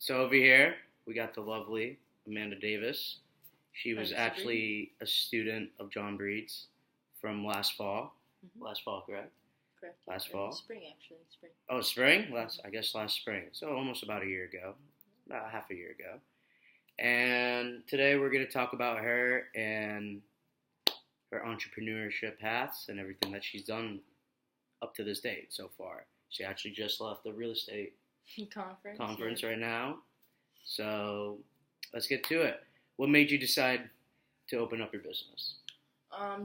So over here, we got the lovely Amanda Davis. She was Thanks, actually a student of John Breed's from last fall. Mm-hmm. Last fall, correct? Correct. Last fall? Spring, actually. Spring. Oh, spring? I guess last spring. So almost about a year ago. About half a year ago. And today we're going to talk about her and her entrepreneurship paths and everything that she's done up to this date so far. She actually just left the real estate conference right now. So let's get to it. What made you decide to open up your business?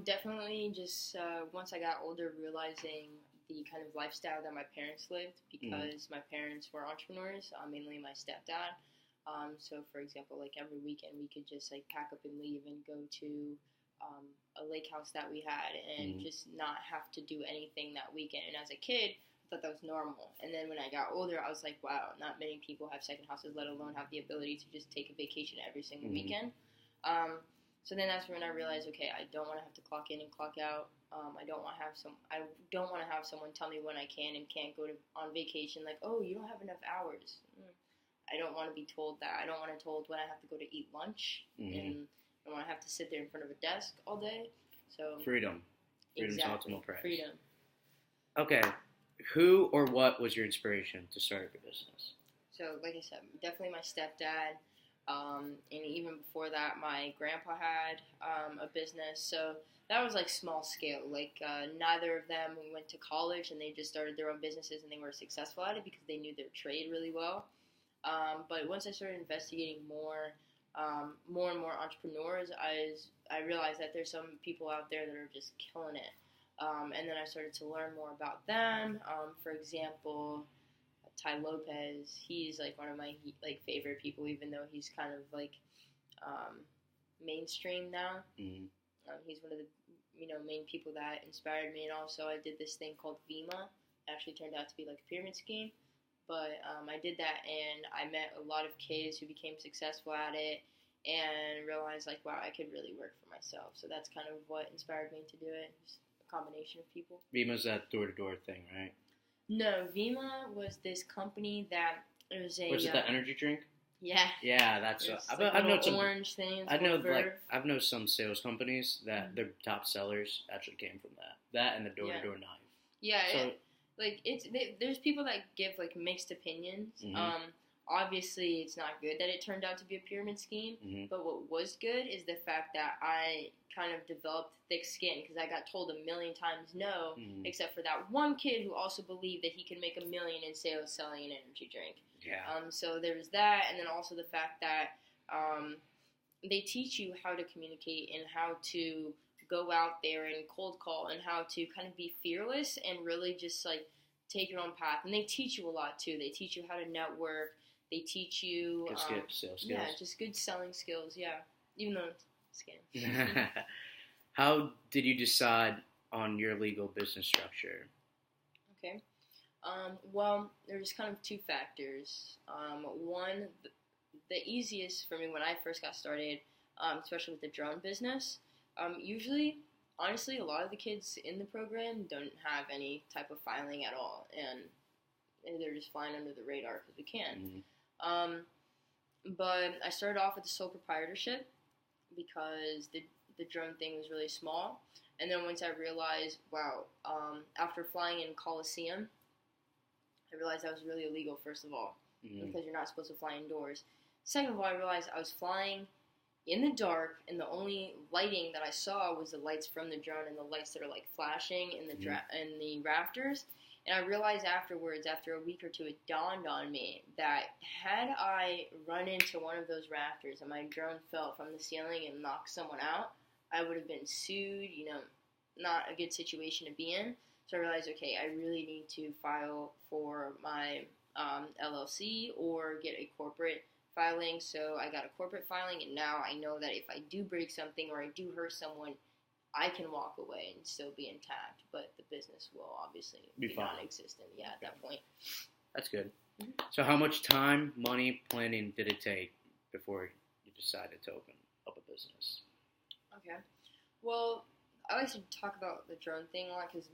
Definitely just once I got older, realizing the kind of lifestyle that my parents lived, because my parents were entrepreneurs, mainly my stepdad. So for example, like every weekend we could just like pack up and leave and go to a lake house that we had and just not have to do anything that weekend. And as a kid, I thought that was normal. And then when I got older, I was like, wow, not many people have second houses, let alone have the ability to just take a vacation every single weekend. So then that's when I realized, okay, I don't want to have to clock in and clock out. I don't want to have someone tell me when I can and can't go on vacation. Like, oh, you don't have enough hours. I don't want to be told that. I don't want to be told when I have to go to eat lunch and I don't want to have to sit there in front of a desk all day. So freedom. Freedom's exactly. ultimate prize. Freedom. Okay. Who or what was your inspiration to start your business? So, like I said, definitely my stepdad. And even before that, my grandpa had a business. So that was like small scale. Like neither of them went to college, and they just started their own businesses, and they were successful at it because they knew their trade really well. But once I started investigating more and more entrepreneurs, I realized that there's some people out there that are just killing it. And then I started to learn more about them. For example, Tai Lopez, he's like one of my favorite people, even though he's kind of like mainstream now. He's one of the main people that inspired me. And also I did this thing called Vima. It actually turned out to be like a pyramid scheme. But I did that, and I met a lot of kids who became successful at it and realized, like, wow, I could really work for myself. So that's kind of what inspired me to do it. Just a combination of people. Vima's that door-to-door thing, right? No, Vima was this company that it was a... Was it the energy drink? Yeah. Yeah, that's... I've known some orange things. I've known some sales companies that their top sellers actually came from that. That and the door-to-door knife. Yeah, so, there's people that give like mixed opinions. Obviously, it's not good that it turned out to be a pyramid scheme. But what was good is the fact that I kind of developed thick skin because I got told a million times no, except for that one kid who also believed that he could make $1 million in sales selling an energy drink. Yeah. So there was that, and then also the fact that they teach you how to communicate and how to go out there and cold call and how to kind of be fearless and really just like take your own path. And they teach you a lot too. They teach you how to network. They teach you sales skills. Yeah, just good selling skills. Yeah, even though it's a scam. How did you decide on your legal business structure? Okay. Well, there's kind of two factors. One, the easiest for me when I first got started, especially with the drone business. Usually, honestly, a lot of the kids in the program don't have any type of filing at all, and they're just flying under the radar because we can. But I started off with the sole proprietorship because the drone thing was really small, and then once I realized, wow, after flying in Coliseum, I realized that was really illegal, first of all, because you're not supposed to fly indoors. Second of all, I realized I was flying in the dark, and the only lighting that I saw was the lights from the drone and the lights that are like flashing in the rafters. And I realized afterwards, after a week or two, it dawned on me that had I run into one of those rafters and my drone fell from the ceiling and knocked someone out, I would have been sued. Not a good situation to be in. So I realized, okay, I really need to file for my LLC or get a corporate filing. So I got a corporate filing, and now I know that if I do break something or I do hurt someone, I can walk away and still be intact, but the business will obviously be non-existent. Yeah, at that point. That's good. So how much time, money, planning did it take before you decided to open up a business? Okay. Well, I like to talk about the drone thing a lot because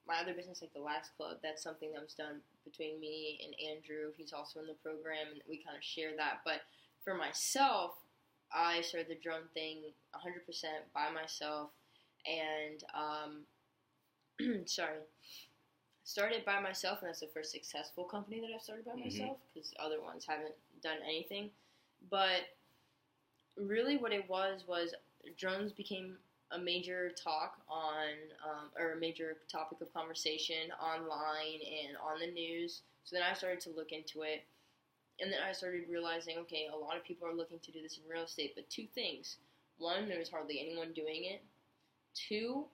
my other business, like the Lax Club, that's something that was done between me and Andrew. He's also in the program, and we kind of share that. But for myself, I started the drone thing 100% by myself, and started by myself, and that's the first successful company that I've started by myself, because other ones haven't done anything. But really what it was drones became a major talk on, or a major topic of conversation online and on the news. So then I started to look into it, and then I started realizing, okay, a lot of people are looking to do this in real estate, but two things. One, there was hardly anyone doing it. Two,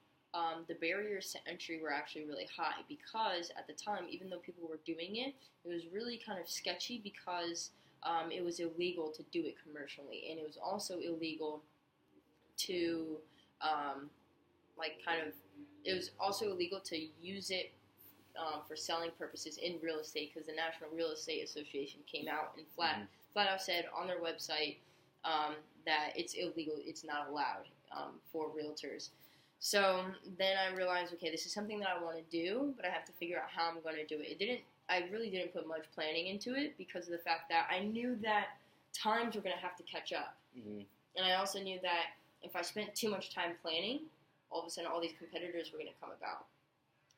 the barriers to entry were actually really high, because at the time, even though people were doing it, it was really kind of sketchy, because it was illegal to do it commercially, and it was also illegal to it was also illegal to use it for selling purposes in real estate, because the National Real Estate Association came out and flat out said on their website that it's illegal, it's not allowed for realtors. So then I realized, okay, this is something that I want to do, but I have to figure out how I'm going to do it. I really didn't put much planning into it, because of the fact that I knew that times were going to have to catch up. And I also knew that if I spent too much time planning, all of a sudden all these competitors were going to come about.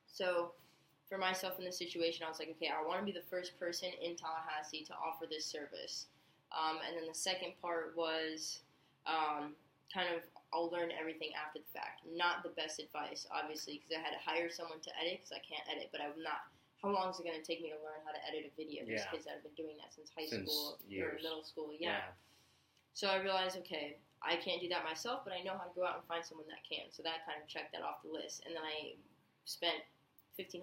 So for myself in this situation, I was like, okay, I want to be the first person in Tallahassee to offer this service. And then the second part was I'll learn everything after the fact. Not the best advice, obviously, because I had to hire someone to edit, because I can't edit, but I'm not. How long is it going to take me to learn how to edit a video? Just because I've been doing that since high school or middle school. Yeah. So I realized, okay, I can't do that myself, but I know how to go out and find someone that can. So that kind of checked that off the list. And then I spent $1,500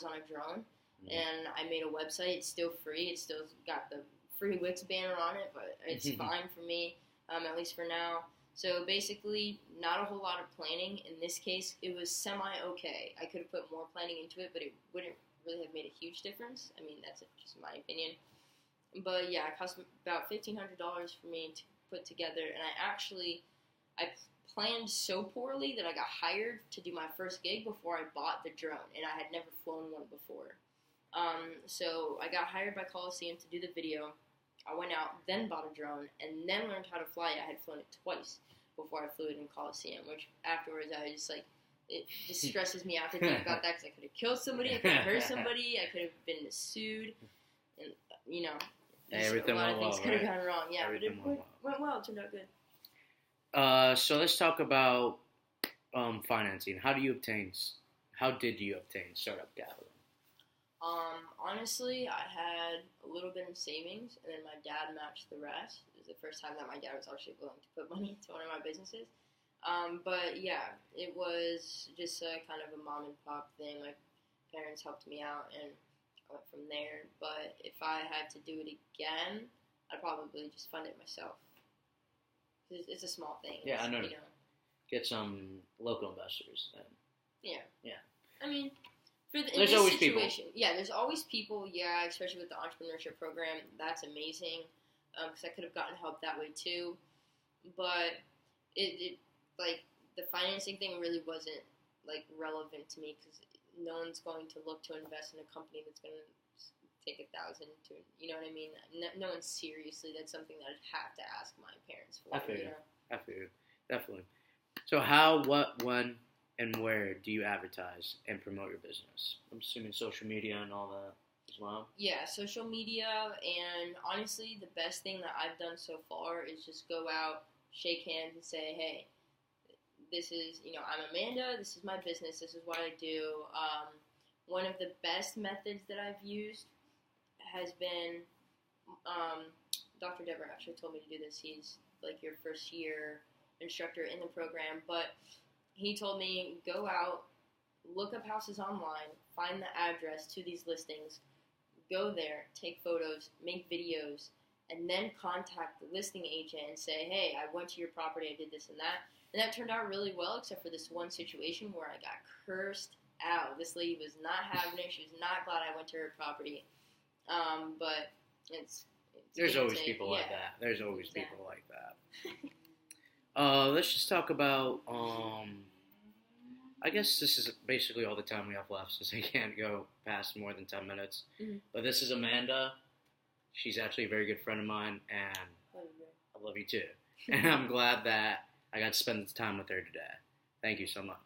on a drone, and I made a website. It's still free. It's still got the free Wix banner on it, but it's fine for me, at least for now. So basically, not a whole lot of planning. In this case, it was semi-okay. I could have put more planning into it, but it wouldn't really have made a huge difference. I mean, that's just my opinion. But yeah, it cost about $1,500 for me to put together, and I planned so poorly that I got hired to do my first gig before I bought the drone, and I had never flown one before. So I got hired by Coliseum to do the video. I went out, then bought a drone, and then learned how to fly it. I had flown it twice before I flew it in Coliseum, which afterwards I just it just stresses me out to think about that, because I could have killed somebody, I could have hurt somebody, I could have been sued, and everything a lot went of things well, could have right? gone wrong. Yeah, Everything but it went well. It turned out good. So let's talk about financing. How did you obtain startup capital? Honestly, I had a little bit in savings, and then my dad matched the rest. It was the first time that my dad was actually willing to put money into one of my businesses. But yeah, it was just a kind of a mom and pop thing. My parents helped me out, and I went from there. But if I had to do it again, I'd probably just fund it myself. It's a small thing. Yeah, I know. Get some local investors then. Yeah. I mean, there's always people. Yeah, there's always people. Yeah, especially with the entrepreneurship program, that's amazing. Because I could have gotten help that way too, but it the financing thing really wasn't relevant to me, because no one's going to look to invest in a company that's going to take $1,000 to, you know what I mean? No one seriously. That's something that I'd have to ask my parents for. I feel you. Definitely. So how, what, when, and where do you advertise and promote your business? I'm assuming social media and all that as well. Yeah, social media, and honestly, the best thing that I've done so far is just go out, shake hands, and say, hey, this is, I'm Amanda, this is my business, this is what I do. One of the best methods that I've used has been, Dr. Dever actually told me to do this. He's your first year instructor in the program, but he told me, go out, look up houses online, find the address to these listings, go there, take photos, make videos, and then contact the listing agent and say, hey, I went to your property, I did this and that. And that turned out really well, except for this one situation where I got cursed out. This lady was not having it. She was not glad I went to her property. But there's always people like that. There's always people like that. Let's just talk about I guess this is basically all the time we have left since I can't go past more than 10 minutes. Mhm. But this is Amanda. She's actually a very good friend of mine, and I love you too. And I'm glad that I got to spend the time with her today. Thank you so much.